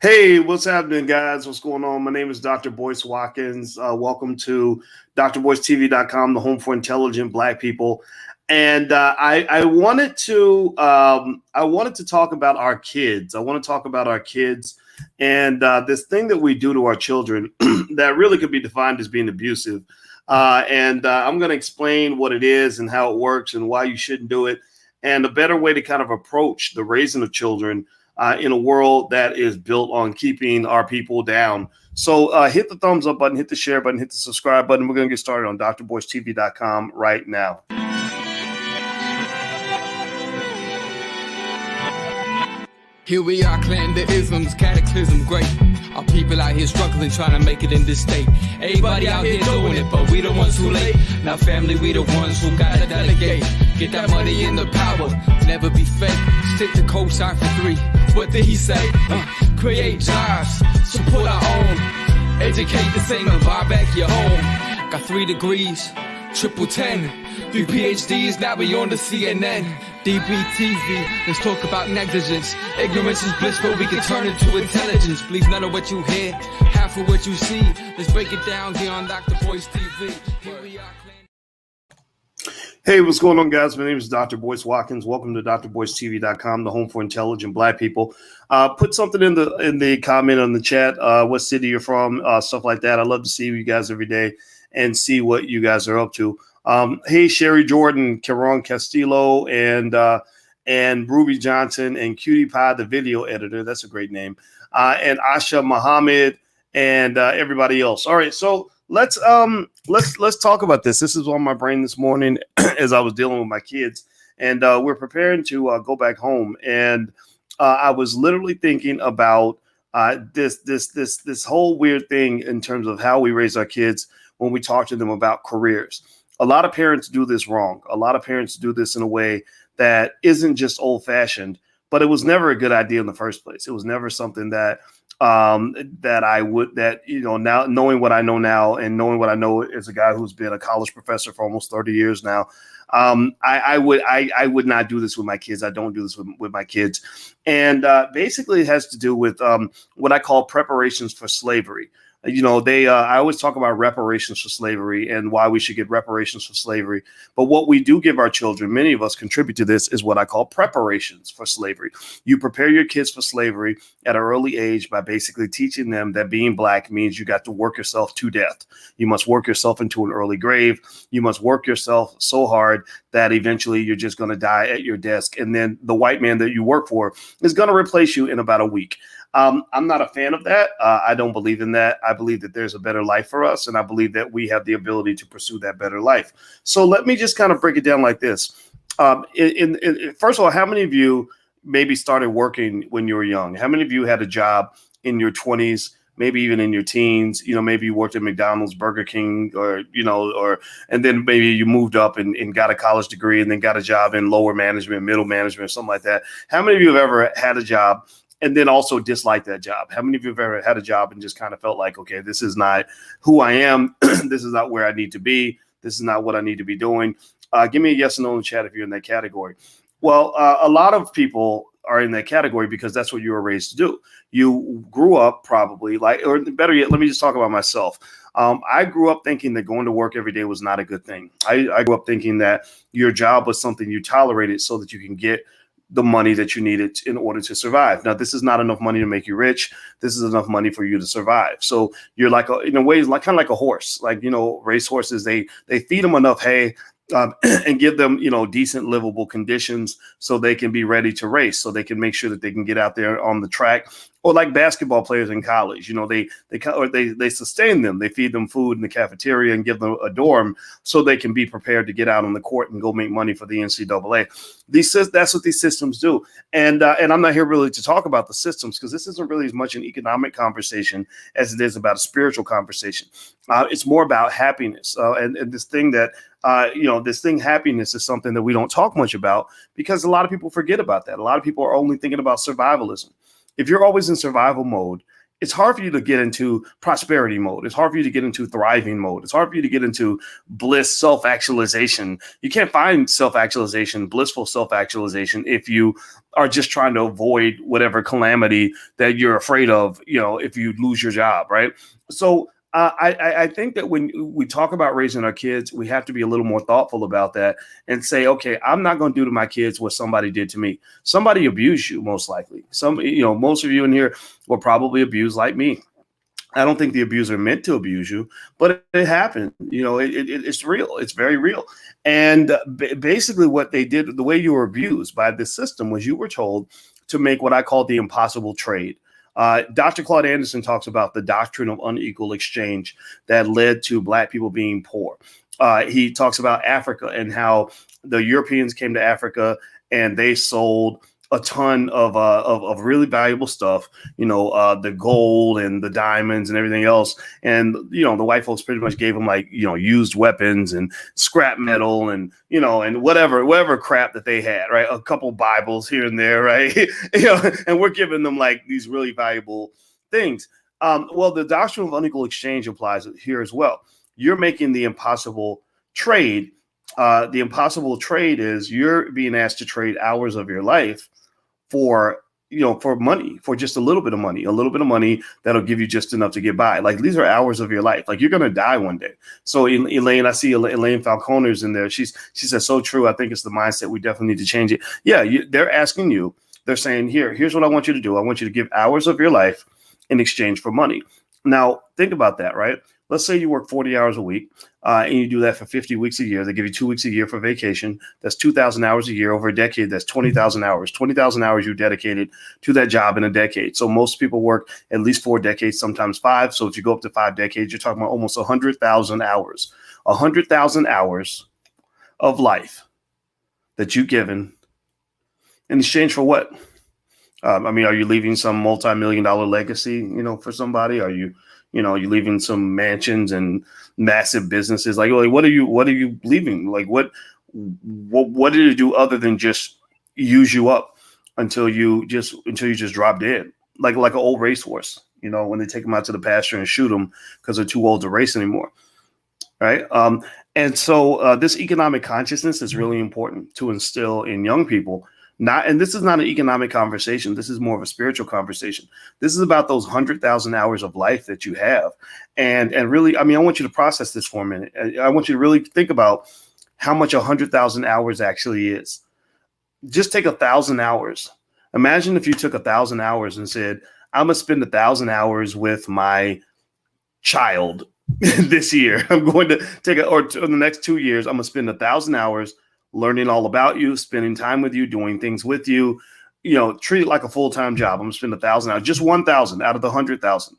Hey, what's happening, guys? What's going on? My name is Dr. Boyce Watkins. Welcome to drboycetv.com, the home for intelligent Black people. And I wanted to talk about our kids. I want to talk about our kids and this thing that we do to our children that really could be defined as being abusive. I'm going to explain what it is and how it works and why you shouldn't do it, and a better way to kind of approach the raising of children in a world that is built on keeping our people down. So hit the thumbs up button, hit the share button, hit the subscribe button. We're going to get started on drboycetv.com right now. Here we are, clan the isms, cataclysm great. Our people out here struggling, trying to make it in this state. Everybody out here doing it, but we the ones who late. Now family, we the ones who gotta delegate. Get that money in the power, never be fake. Stick to co-sign for 3. What did he say? Create jobs, support our own. Educate the same and buy back your home. Got 3 degrees, triple 10. 3 PhDs, now we on the CNN. DBTV, let's talk about negligence. Ignorance is bliss, but we can turn it to intelligence. Believe none of what you hear, half of what you see. Let's break it down here on Dr. Boyce TV. Here we are. Hey, what's going on, guys? My name is Dr. Boyce Watkins. Welcome to drboycetv.com, the home for intelligent Black people. Put something in the comment on the chat, what city you're from, stuff like that. I love to see you guys every day and see what you guys are up to. Hey, Sherry Jordan, Caron Castillo, and Ruby Johnson, and Cutie Pie, the video editor. That's a great name. And Asha Muhammad, and everybody else. All right, so let's talk about this. This is on my brain this morning as I was dealing with my kids, and we're preparing to go back home. And I was literally thinking about this whole weird thing in terms of how we raise our kids when we talk to them about careers. A lot of parents do this wrong. A lot of parents do this in a way that isn't just old-fashioned, but it was never a good idea in the first place. It was never something that now knowing what I know now and knowing what I know as a guy who's been a college professor for almost 30 years now, I would not do this with my kids. I don't do this with my kids. And basically it has to do with what I call preparations for slavery. I always talk about reparations for slavery and why we should get reparations for slavery. But what we do give our children, many of us contribute to this, is what I call preparations for slavery. You prepare your kids for slavery at an early age by basically teaching them that being Black means you got to work yourself to death. You must work yourself into an early grave. You must work yourself so hard that eventually you're just going to die at your desk. And then the white man that you work for is going to replace you in about a week. I'm not a fan of that. I don't believe in that. I believe that there's a better life for us, and I believe that we have the ability to pursue that better life. So let me just kind of break it down like this. First of all, how many of you maybe started working when you were young? How many of you had a job in your 20s, maybe even in your teens? Maybe you worked at McDonald's, Burger King, and then maybe you moved up and got a college degree and then got a job in lower management, middle management, something like that. How many of you have ever had a job and then also dislike that job? How many of you have ever had a job and just kind of felt like, okay, this is not who I am. This is not where I need to be. This is not what I need to be doing. Give me a yes or no in the chat if you're in that category. Well, a lot of people are in that category because that's what you were raised to do. You grew up probably or better yet, let me just talk about myself. I grew up thinking that going to work every day was not a good thing. I grew up thinking that your job was something you tolerated so that you can get the money that you needed in order to survive. Now, this is not enough money to make you rich. This is enough money for you to survive. So you're in a way, kind of like a horse. Race horses, they feed them enough hay and give them, decent livable conditions so they can be ready to race, so they can make sure that they can get out there on the track. Or like basketball players in college, they sustain them. They feed them food in the cafeteria and give them a dorm so they can be prepared to get out on the court and go make money for the NCAA. That's what these systems do. And I'm not here really to talk about the systems because this isn't really as much an economic conversation as it is about a spiritual conversation. It's more about happiness. And this thing that, happiness is something that we don't talk much about because a lot of people forget about that. A lot of people are only thinking about survivalism. If you're always in survival mode, it's hard for you to get into prosperity mode. It's hard for you to get into thriving mode. It's hard for you to get into bliss, self-actualization. You can't find self-actualization, blissful self-actualization, if you are just trying to avoid whatever calamity that you're afraid of, if you lose your job, right? So I think that when we talk about raising our kids, we have to be a little more thoughtful about that and say, okay, I'm not going to do to my kids what somebody did to me. Somebody abused you, most likely. Most of you in here were probably abused like me. I don't think the abuser meant to abuse you, but it happened. It's real. It's very real. And basically what they did, the way you were abused by this system, was you were told to make what I call the impossible trade. Dr. Claude Anderson talks about the doctrine of unequal exchange that led to Black people being poor. He talks about Africa and how the Europeans came to Africa and they sold a ton of really valuable stuff, the gold and the diamonds and everything else. And, the white folks pretty much gave them used weapons and scrap metal and, and whatever crap that they had, right? A couple Bibles here and there, right? And we're giving them these really valuable things. Well, the doctrine of unequal exchange applies here as well. You're making the impossible trade. The impossible trade is you're being asked to trade hours of your life for money, for just a little bit of money that'll give you just enough to get by. These are hours of your life. You're going to die one day. So Elaine, I see Elaine Falconer's in there. She says, so true. I think it's the mindset. We definitely need to change it. Yeah. They're asking you, they're saying, here's what I want you to do. I want you to give hours of your life in exchange for money. Now think about that, right? Let's say you work 40 hours a week and you do that for 50 weeks a year. They give you 2 weeks a year for vacation. That's 2,000 hours a year over a decade. That's 20,000 hours. 20,000 hours you dedicated to that job in a decade. So most people work at least 4 decades, sometimes 5. So if you go up to 5 decades, you're talking about almost 100,000 hours. 100,000 hours of life that you've given in exchange for what? Are you leaving some multi-million-dollar legacy, for somebody? Are you leaving some mansions and massive businesses? What are you leaving? What did it do other than just use you up until you just drop dead? Like an old racehorse, when they take them out to the pasture and shoot them because they're too old to race anymore. Right. And so this economic consciousness is really important to instill in young people. And this is not an economic conversation. This is more of a spiritual conversation. This is about those 100,000 hours of life that you have. And really, I want you to process this for a minute. I want you to really think about how much 100,000 hours actually is. Just take 1,000 hours. Imagine if you took 1,000 hours and said, I'm going to spend 1,000 hours with my child this year. I'm going to or the next 2 years, I'm going to spend 1,000 hours learning all about you, spending time with you, doing things with you, treat it like a full-time job. I'm going to spend 1,000 hours, just 1,000 out of the 100,000.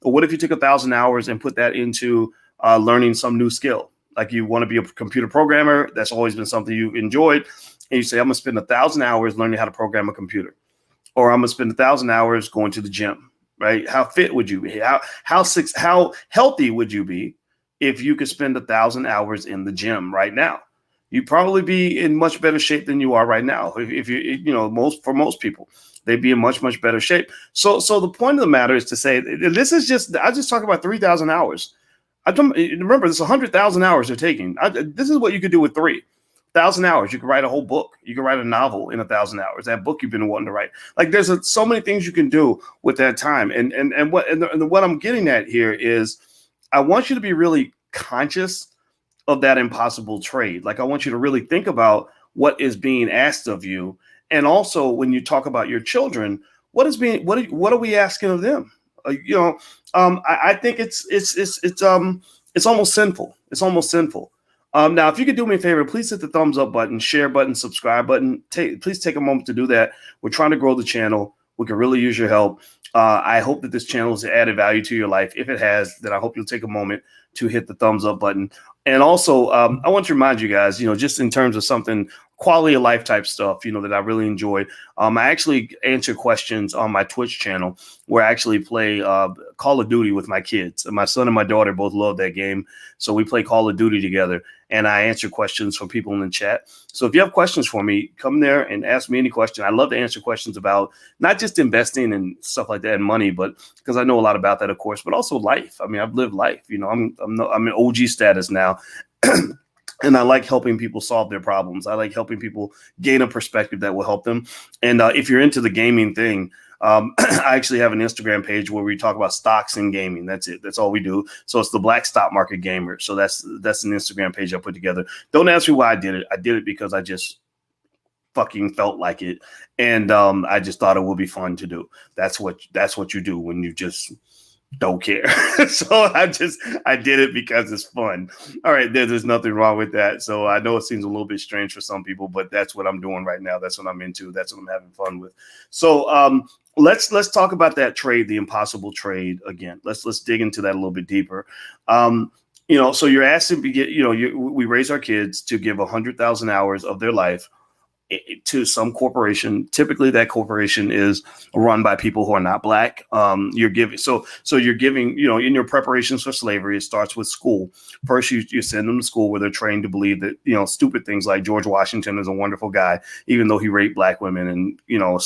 Or what if you took 1,000 hours and put that into learning some new skill? Like you want to be a computer programmer. That's always been something you enjoyed. And you say, I'm going to spend 1,000 hours learning how to program a computer. Or I'm going to spend 1,000 hours going to the gym, right? How fit would you be? How healthy would you be if you could spend 1,000 hours in the gym right now? You'd probably be in much better shape than you are right now. If for most people, they'd be in much, much better shape. So the point of the matter is to say, I just talk about 3,000 hours. Remember, this 100,000 hours they're taking. This is what you could do with 3,000 hours. You could write a whole book. You could write a novel in 1,000 hours. That book you've been wanting to write. There's so many things you can do with that time. And what I'm getting at here is, I want you to be really conscious of that impossible trade. I want you to really think about what is being asked of you. And also when you talk about your children, what are we asking of them? I think it's almost sinful. It's almost sinful. Now, if you could do me a favor, please hit the thumbs up button, share button, subscribe button. Please take a moment to do that. We're trying to grow the channel. We can really use your help. I hope that this channel has added value to your life. If it has, then I hope you'll take a moment to hit the thumbs up button. And also, I want to remind you guys, just in terms of something quality of life type stuff, that I really enjoy. I actually answer questions on my Twitch channel where I actually play Call of Duty with my kids. And my son and my daughter both love that game. So we play Call of Duty together, and I answer questions from people in the chat. So if you have questions for me, come there and ask me any question. I love to answer questions about not just investing and stuff like that and money, but because I know a lot about that, of course, but also life. I mean, I've lived life. I'm in OG status now. And I like helping people solve their problems. I like helping people gain a perspective that will help them. And if you're into the gaming thing, I actually have an Instagram page where we talk about stocks and gaming. That's it. That's all we do. So it's the Black Stock Market Gamer. So that's an Instagram page I put together. Don't ask me why I did it. I did it because I just fucking felt like it. And I just thought it would be fun to do. That's what you do when you just don't care. So I did it because it's fun. All right, there's nothing wrong with that. So I know it seems a little bit strange for some people, but that's what I'm doing right now. That's what I'm into. That's what I'm having fun with. So let's talk about that trade, the impossible trade again. Let's dig into that a little bit deeper. So you're asking we raise our kids to give 100,000 hours of their life to some corporation. Typically that corporation is run by people who are not black. You're giving in your preparations for slavery, it starts with school. First, you send them to school where they're trained to believe that, stupid things like George Washington is a wonderful guy, even though he raped black women and,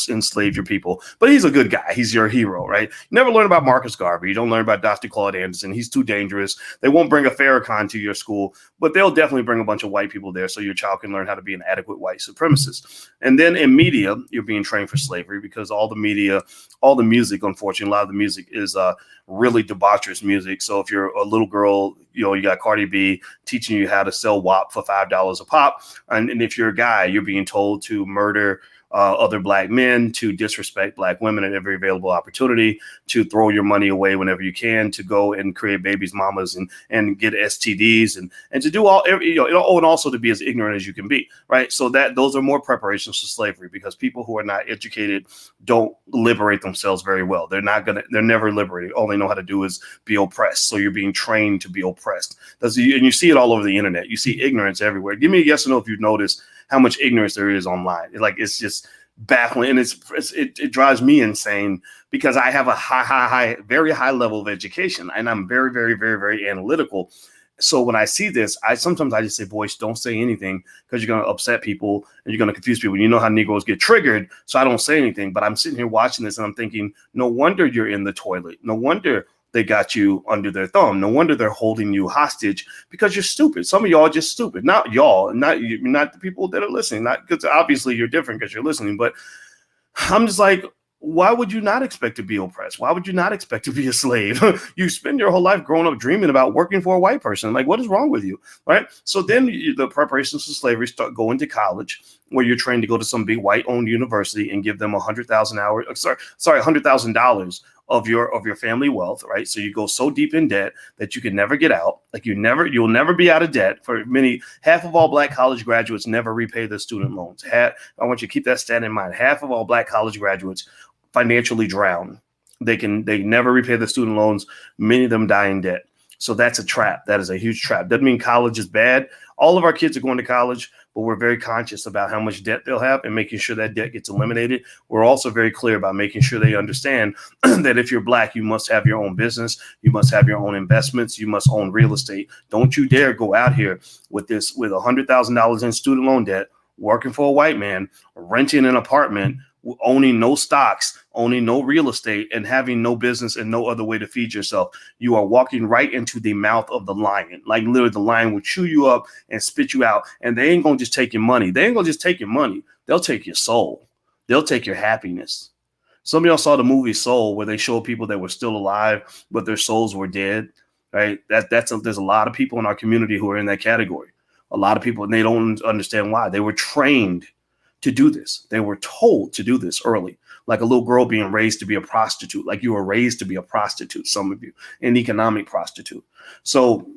enslaved your people. But he's a good guy. He's your hero, right? You never learn about Marcus Garvey. You don't learn about Dr. Claude Anderson. He's too dangerous. They won't bring a Farrakhan to your school, but they'll definitely bring a bunch of white people there so your child can learn how to be an adequate white supremacist. And then in media, you're being trained for slavery because all the music, unfortunately, a lot of the music is really debaucherous music. So if you're a little girl, you got Cardi B teaching you how to sell WAP for $5 a pop. And if you're a guy, you're being told to murder other black men, to disrespect black women at every available opportunity, to throw your money away whenever you can, to go and create babies, mamas, and get STDs, and to do and also to be as ignorant as you can be, right? So those are more preparations for slavery, because people who are not educated don't liberate themselves very well. They're never liberated. All they know how to do is be oppressed. So you're being trained to be oppressed. And you see it all over the internet. You see ignorance everywhere. Give me a yes or no if you've noticed how much ignorance there is online. It's just baffling, and it drives me insane because I have a very high level of education, and I'm very, very, very, very analytical. So when I see this, sometimes I just say, boys, don't say anything, because you're going to upset people and you're going to confuse people. You know how Negroes get triggered, so I don't say anything. But I'm sitting here watching this and I'm thinking, no wonder you're in the toilet. No wonder they got you under their thumb. No wonder they're holding you hostage, because you're stupid. Some of y'all are just stupid. Not y'all, not the people that are listening. Not because obviously you're different because you're listening. But I'm just like, why would you not expect to be oppressed? Why would you not expect to be a slave? You spend your whole life growing up dreaming about working for a white person. Like, what is wrong with you, right? So then the preparations for slavery start going to college, where you're trained to go to some big white-owned university and give them $100,000 of your family wealth, right? So you go so deep in debt that you can never get out. Like you'll never be out of debt. Half of all black college graduates never repay their student loans. I want you to keep that stat in mind. Half of all black college graduates financially drown. They never repay their student loans. Many of them die in debt. So that's a trap. That is a huge trap. Doesn't mean college is bad. All of our kids are going to college, but we're very conscious about how much debt they'll have and making sure that debt gets eliminated. We're also very clear about making sure they understand that if you're black, you must have your own business. You must have your own investments. You must own real estate. Don't you dare go out here with $100,000 in student loan debt, working for a white man, renting an apartment, owning no stocks, owning no real estate, and having no business and no other way to feed yourself. You are walking right into the mouth of the lion. Like literally the lion will chew you up and spit you out. And they ain't going to just take your money. They ain't going to just take your money. They'll take your soul. They'll take your happiness. Some of y'all saw the movie Soul, where they show people that were still alive, but their souls were dead, right? There's a lot of people in our community who are in that category. A lot of people, and they don't understand why. They were trained to do this. They were told to do this early, like a little girl being raised to be a prostitute, like you were raised to be a prostitute, some of you, an economic prostitute. So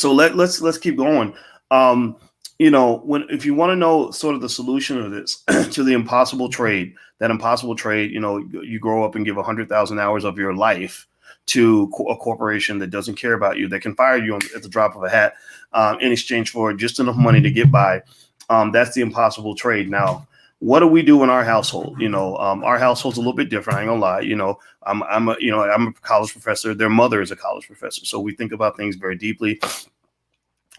let's keep going. If you want to know sort of the solution of this to the impossible trade, you grow up and give 100,000 hours of your life to a corporation that doesn't care about you, that can fire you at the drop of a hat in exchange for just enough money to get by. That's the impossible trade. Now, what do we do in our household? Our household's a little bit different. I ain't gonna lie. I'm a college professor. Their mother is a college professor, so we think about things very deeply.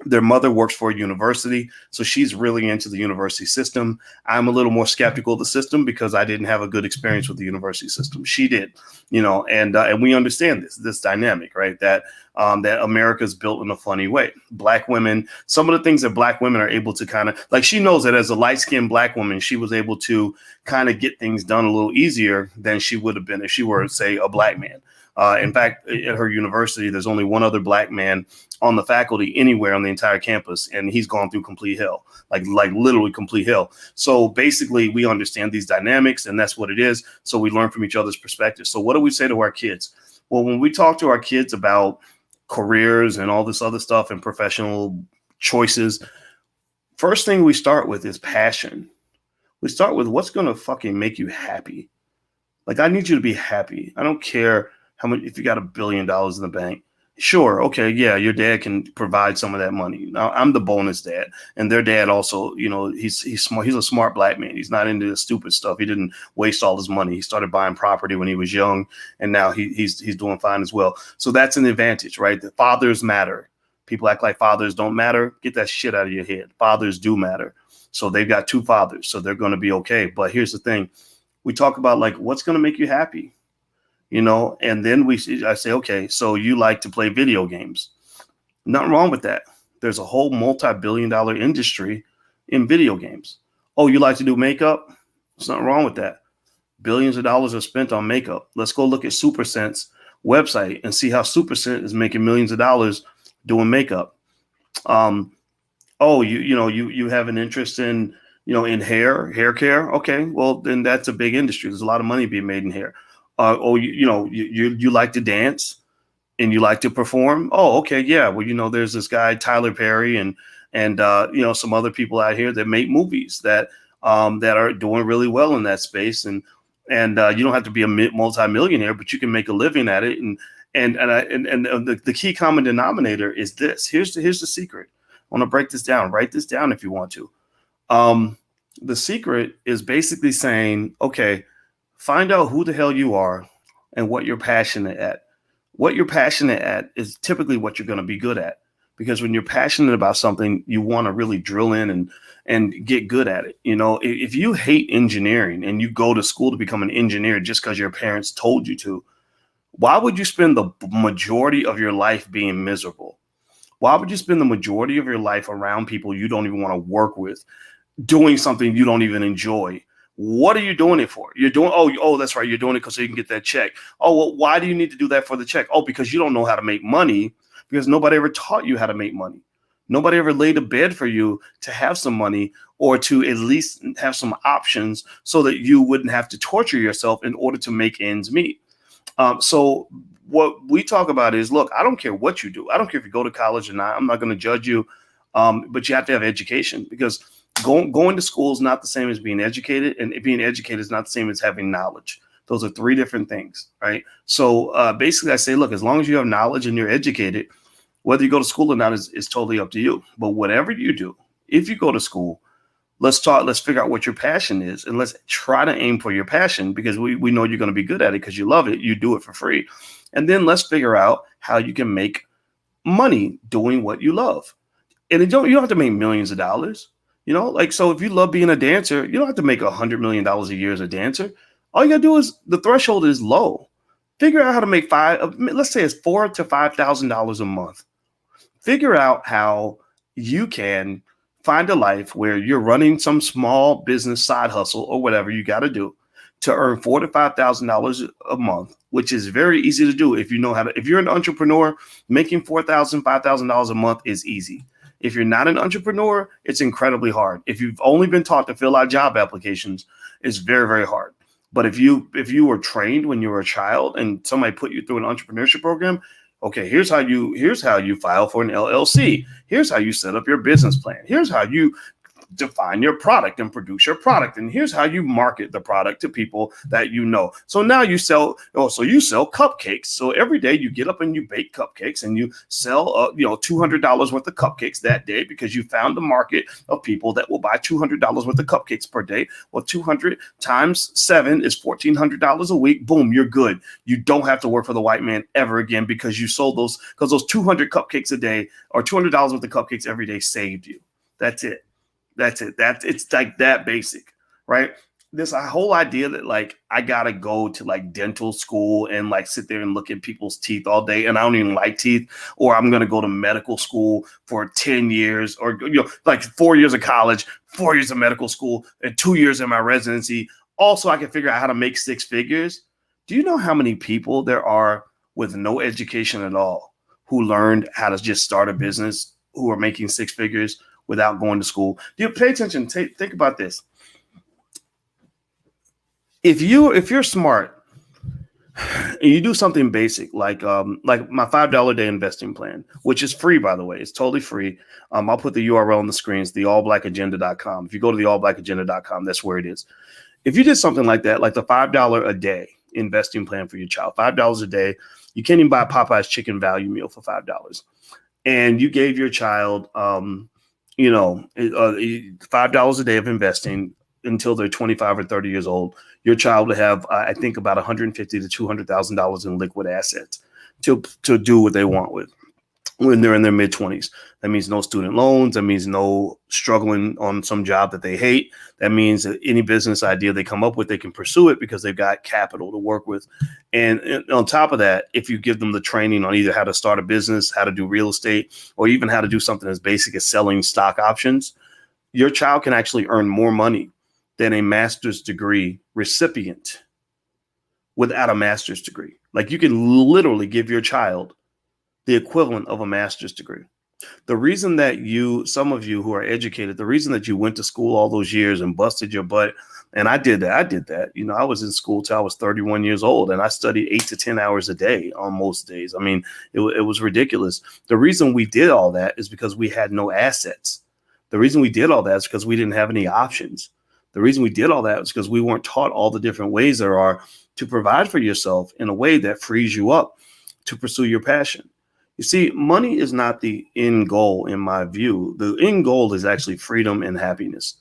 Their mother works for a university, so she's really into the university system. I'm a little more skeptical of the system because I didn't have a good experience with the university system. She did, and we understand this dynamic, right? That America's built in a funny way. Black women, some of the things that Black women are able to kind of, like, she knows that as a light-skinned Black woman, she was able to kind of get things done a little easier than she would have been if she were, say, a Black man. In fact, at her university, there's only one other Black man on the faculty anywhere on the entire campus, and he's gone through complete hell, like literally complete hell. So basically, we understand these dynamics, and that's what it is. So we learn from each other's perspectives. So what do we say to our kids? Well, when we talk to our kids about careers and all this other stuff and professional choices, first thing we start with is passion. We start with what's going to fucking make you happy. Like, I need you to be happy. I don't care how much, if you got $1 billion in the bank. Sure. Okay. Yeah. Your dad can provide some of that money. Now, I'm the bonus dad, and their dad also, he's smart. He's a smart Black man. He's not into the stupid stuff. He didn't waste all his money. He started buying property when he was young, and now he's doing fine as well. So that's an advantage, right? The fathers matter. People act like fathers don't matter. Get that shit out of your head. Fathers do matter. So they've got 2 fathers, so they're going to be okay. But here's the thing. We talk about, like, what's going to make you happy? And then I say, okay, so you like to play video games. Nothing wrong with that. There's a whole multi-billion-dollar industry in video games. Oh, you like to do makeup? There's nothing wrong with that. Billions of dollars are spent on makeup. Let's go look at SuperScent's website and see how SuperScent is making millions of dollars doing makeup. You have an interest in hair care. Okay, well, then that's a big industry. There's a lot of money being made in hair. You like to dance and you like to perform. Oh, okay. Yeah. Well, there's this guy, Tyler Perry, and some other people out here that make movies that are doing really well in that space. And you don't have to be a multi-millionaire, but you can make a living at it. And the key common denominator is this. Here's the secret. I want to break this down. Write this down if you want to. The secret is basically saying, okay, find out who the hell you are and what you're passionate at. What you're passionate at is typically what you're going to be good at, because when you're passionate about something, you want to really drill in and get good at it. If you hate engineering and you go to school to become an engineer just because your parents told you to, why would you spend the majority of your life being miserable? Why would you spend the majority of your life around people you don't even want to work with, doing something you don't even enjoy? What are you doing it for? You're doing, that's right. You're doing it so you can get that check. Oh, well, why do you need to do that for the check? Oh, because you don't know how to make money, because nobody ever taught you how to make money. Nobody ever laid a bed for you to have some money, or to at least have some options so that you wouldn't have to torture yourself in order to make ends meet. So what we talk about is, look, I don't care what you do. I don't care if you go to college or not. I'm not going to judge you. But you have to have education, because going to school is not the same as being educated, and being educated is not the same as having knowledge. Those are 3 different things, right? So basically I say, look, as long as you have knowledge and you're educated, whether you go to school or not is totally up to you. But whatever you do, if you go to school, let's figure out what your passion is, and let's try to aim for your passion, because we know you're going to be good at it because you love it. You do it for free. And then let's figure out how you can make money doing what you love. And you don't have to make millions of dollars. So if you love being a dancer, you don't have to make $100 million a year as a dancer. All you gotta do is, the threshold is low. Figure out how to make let's say it's $4,000 to $5,000 a month. Figure out how you can find a life where you're running some small business side hustle or whatever you got to do to earn $4,000 to $5,000 a month, which is very easy to do if you know how to. If you're an entrepreneur, making $4,000, $5,000 a month is easy. If you're not an entrepreneur, it's incredibly hard. If you've only been taught to fill out job applications, it's very, very hard. But if you were trained when you were a child and somebody put you through an entrepreneurship program, okay, here's how you file for an LLC. Here's how you set up your business plan. Here's how you define your product and produce your product. And here's how you market the product to people that you know. So now you sell cupcakes. So every day you get up and you bake cupcakes and you sell, $200 worth of cupcakes that day because you found the market of people that will buy $200 worth of cupcakes per day. Well, 200 times 7 is $1,400 a week. Boom, you're good. You don't have to work for the white man ever again because you sold those 200 cupcakes a day or $200 worth of cupcakes every day saved you. That's it. It's like that basic, right? This whole idea that like I gotta go to like dental school and like sit there and look at people's teeth all day, and I don't even like teeth, or I'm gonna go to medical school for 10 years, or like 4 years of college, 4 years of medical school, and 2 years in my residency. Also, I can figure out how to make 6 figures. Do you know how many people there are with no education at all who learned how to just start a business, who are making 6 figures without going to school? Do you pay attention? Think about this. If you're smart and you do something basic like my $5 a day investing plan, which is free, by the way, it's totally free. I'll put the URL on the screens, theallblackagenda.com. If you go to theallblackagenda.com, that's where it is. If you did something like that, like the $5 a day investing plan for your child, $5 a day, you can't even buy a Popeye's chicken value meal for $5. And you gave your child, $5 a day of investing until they're 25 or 30 years old. Your child will have, I think, about $150,000 to $200,000 in liquid assets to do what they want with when they're in their mid-20s. That means no student loans. That means no struggling on some job that they hate. That means that any business idea they come up with, they can pursue it because they've got capital to work with. And on top of that, if you give them the training on either how to start a business, how to do real estate, or even how to do something as basic as selling stock options, your child can actually earn more money than a master's degree recipient without a master's degree. Like you can literally give your child the equivalent of a master's degree. The reason that some of you who are educated, the reason that you went to school all those years and busted your butt, and I did that. I was in school till I was 31 years old, and I studied 8 to 10 hours a day on most days. I mean, it was ridiculous. The reason we did all that is because we had no assets. The reason we did all that is because we didn't have any options. The reason we did all that is because we weren't taught all the different ways there are to provide for yourself in a way that frees you up to pursue your passion. You see, money is not the end goal in my view. The end goal is actually freedom and happiness.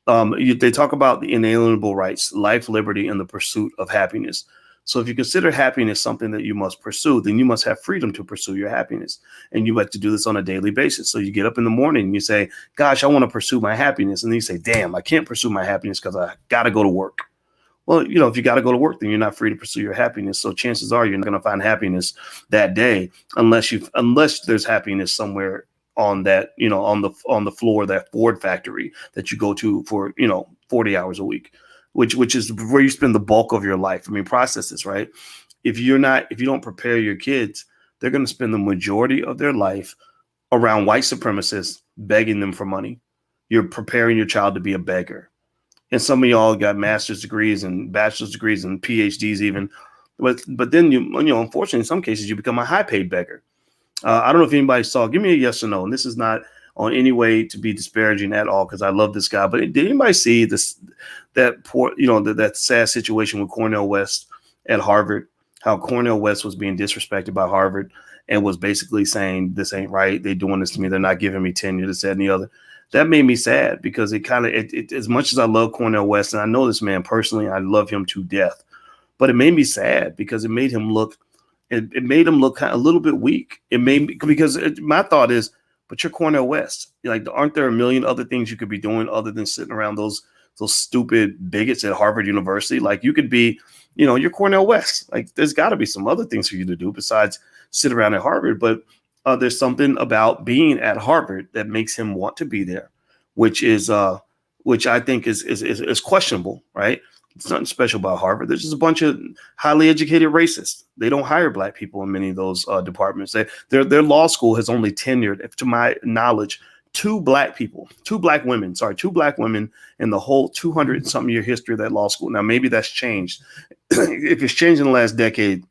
They talk about the inalienable rights, life, liberty, and the pursuit of happiness. So if you consider happiness something that you must pursue, then you must have freedom to pursue your happiness. And you have to do this on a daily basis. So you get up in the morning and you say, gosh, I want to pursue my happiness. And then you say, damn, I can't pursue my happiness because I got to go to work. Well, if you got to go to work, then you're not free to pursue your happiness. So chances are you're not going to find happiness that day unless there's happiness somewhere on that, on the floor of that Ford factory that you go to for, 40 hours a week. Which is where you spend the bulk of your life. I mean, process this, right? If you don't prepare your kids, they're going to spend the majority of their life around white supremacists begging them for money. You're preparing your child to be a beggar. And some of y'all got master's degrees and bachelor's degrees and PhDs even. But then unfortunately, in some cases, you become a high paid beggar. I don't know if anybody saw, give me a yes or no. And this is not on any way to be disparaging at all, because I love this guy. But did anybody see that sad situation with Cornel West at Harvard? How Cornel West was being disrespected by Harvard and was basically saying, this ain't right. They're doing this to me. They're not giving me tenure, this, that, and the other. That made me sad because it as much as I love Cornel West, and I know this man personally, I love him to death, but it made me sad because it made him look kind of a little bit weak. My thought is, but you're Cornel West. Like, aren't there a million other things you could be doing other than sitting around those stupid bigots at Harvard University? Like, you could be, you're Cornel West. Like, there's got to be some other things for you to do besides sit around at Harvard. But there's something about being at Harvard that makes him want to be there, which I think is questionable, right? It's nothing special about Harvard. There's just a bunch of highly educated racists. They don't hire black people in many of those departments. Their law school has only tenured, to my knowledge, two black women in the whole 200-something year history of that law school. Now, maybe that's changed. If it's changed in the last decade,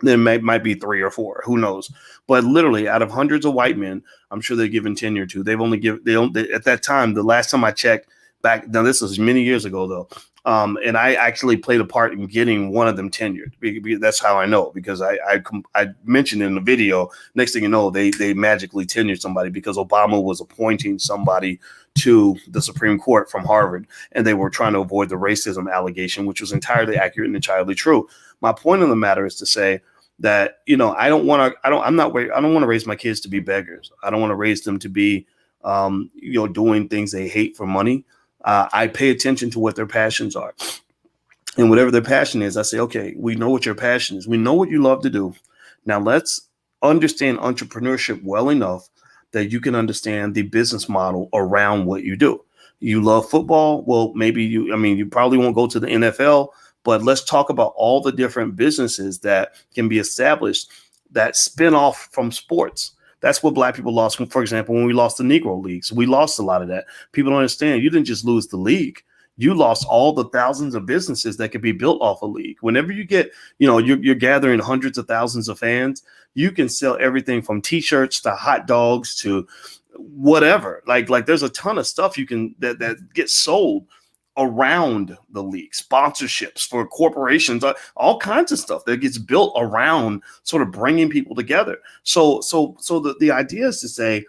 There might be 3 or 4, who knows? But literally, out of hundreds of white men, I'm sure they're given tenure to. They've only given at that time. The last time I checked back, now this was many years ago though, and I actually played a part in getting one of them tenured. That's how I know, because I mentioned in the video. Next thing you know, they magically tenured somebody because Obama was appointing somebody to the Supreme Court from Harvard, and they were trying to avoid the racism allegation, which was entirely accurate and entirely true. My point of the matter is to say that, I don't want to raise my kids to be beggars. I don't want to raise them to be, doing things they hate for money. I pay attention to what their passions are, and whatever their passion is, I say, okay, we know what your passion is. We know what you love to do. Now let's understand entrepreneurship well enough that you can understand the business model around what you do. You love football. Well, maybe you probably won't go to the NFL, but let's talk about all the different businesses that can be established that spin off from sports. That's what Black people lost. For example, when we lost the Negro Leagues, we lost a lot of that. People don't understand. You didn't just lose the league. You lost all the thousands of businesses that could be built off a league. Whenever you get, you're gathering hundreds of thousands of fans, you can sell everything from T-shirts to hot dogs to whatever. Like there's a ton of stuff you can that gets sold around the league, sponsorships for corporations, all kinds of stuff that gets built around sort of bringing people together. So the idea is to say,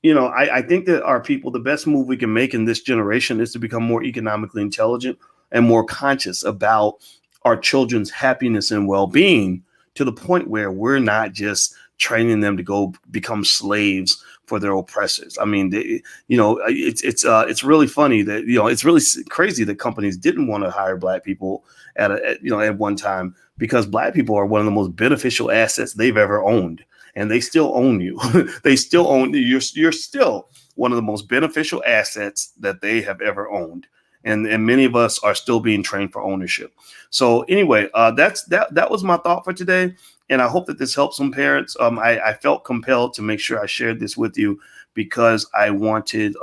I think that our people, the best move we can make in this generation is to become more economically intelligent and more conscious about our children's happiness and well-being, to the point where we're not just training them to go become slaves for their oppressors. I mean, it's really funny that, it's really crazy that companies didn't want to hire Black people at one time, because Black people are one of the most beneficial assets they've ever owned. And they still own you. They still own you. You're still one of the most beneficial assets that they have ever owned. And many of us are still being trained for ownership. So anyway, that was my thought for today. And I hope that this helps some parents. I felt compelled to make sure I shared this with you because I wanted,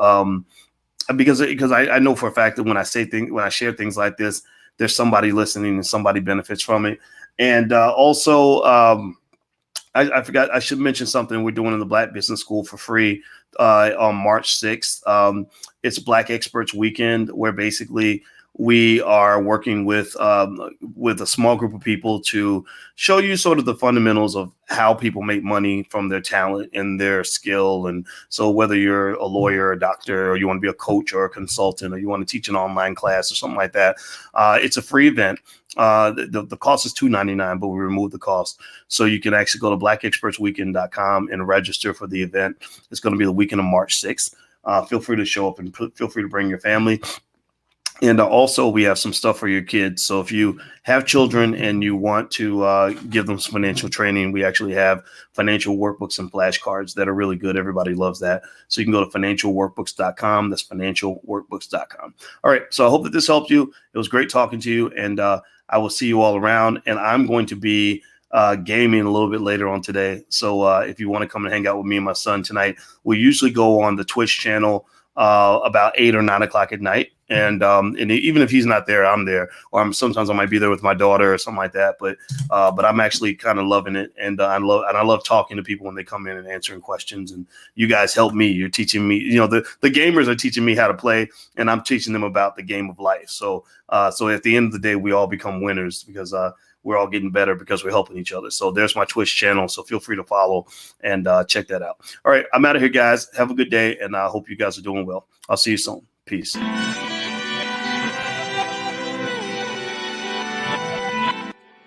because I know for a fact that when I share things like this, there's somebody listening and somebody benefits from it. And also, I forgot, I should mention something we're doing in the Black Business School for free on March 6th. It's Black Experts Weekend, where basically we are working with a small group of people to show you sort of the fundamentals of how people make money from their talent and their skill. And so whether you're a lawyer, a doctor, or you want to be a coach or a consultant, or you want to teach an online class or something like that, it's a free event. The cost is $2.99, but we removed the cost. So you can actually go to blackexpertsweekend.com and register for the event. It's going to be the weekend of March 6th. Feel free to show up and feel free to bring your family. And also, we have some stuff for your kids. So if you have children and you want to give them some financial training, we actually have financial workbooks and flashcards that are really good. Everybody loves that. So you can go to financialworkbooks.com. That's financialworkbooks.com. All right. So I hope that this helped you. It was great talking to you. And I will see you all around. And I'm going to be gaming a little bit later on today. So if you want to come and hang out with me and my son tonight, we usually go on the Twitch channel about 8 or 9 o'clock at night. And even if he's not there, I'm there, or sometimes I might be there with my daughter or something like that. But I'm actually kind of loving it. And I love talking to people when they come in and answering questions. And you guys help me. You're teaching me, the gamers are teaching me how to play, and I'm teaching them about the game of life. So at the end of the day, we all become winners because we're all getting better because we're helping each other. So there's my Twitch channel. So feel free to follow and check that out. All right. I'm out of here, guys. Have a good day. And I hope you guys are doing well. I'll see you soon. Peace.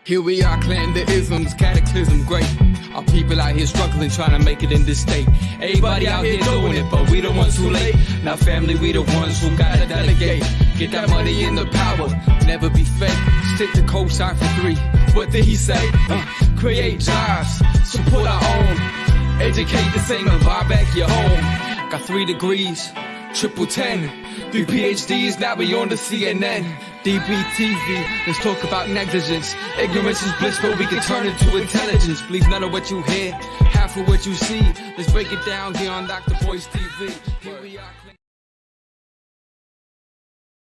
Here we are, clan the isms, cataclysm great. Our people out here struggling, trying to make it in this state. Everybody out here doing it, but we the ones who late. Now family, we the ones who gotta delegate. Get that money in the power, never be fake. Stick to cosign for 3. What did he say? Create jobs, support our own. Educate the same and buy back your home. Got 3 degrees, triple 10. 3 PhDs, now we on the CNN. DBTV, let's talk about negligence. Ignorance is bliss, but we can turn it to intelligence. Believe none of what you hear, half of what you see. Let's break it down here on Dr. Boy's TV. Here we are.